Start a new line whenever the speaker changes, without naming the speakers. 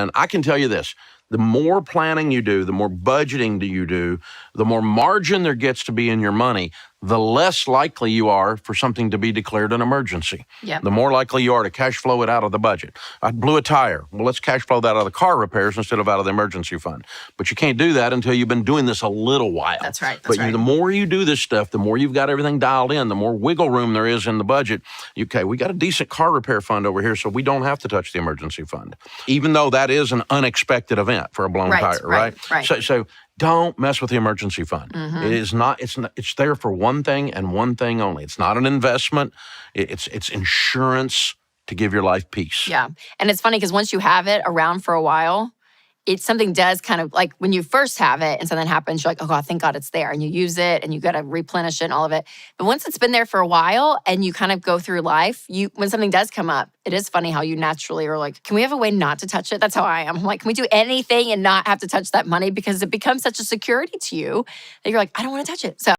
And I can tell you this, the more planning you do, the more budgeting you do, the more margin there gets to be in your money, the less likely you are for something to be declared an emergency.
Yep.
The more likely you are to cash flow it out of the budget. I blew a tire. Well, let's cash flow that out of the car repairs instead of out of the emergency fund. But you can't do that until you've been doing this a little while.
That's right.
The more you do this stuff, the more you've got everything dialed in, the more wiggle room there is in the budget. Okay, we got a decent car repair fund over here, so we don't have to touch the emergency fund, even though that is an unexpected event for a blown tire, right? So don't mess with the emergency fund. It is not. It's there for one thing and one thing only. It's not an investment. It's insurance to give your life peace.
Yeah, and it's funny because once you have it around for a while, something does kind of like when you first have it and something happens, you're like, oh God, thank God it's there. And you use it and you got to replenish it and all of it. But once it's been there for a while and you kind of go through life, when something does come up, it is funny how you naturally are like, can we have a way not to touch it? That's how I am. I'm like, can we do anything and not have to touch that money? Because it becomes such a security to you that you're like, I don't want to touch it. So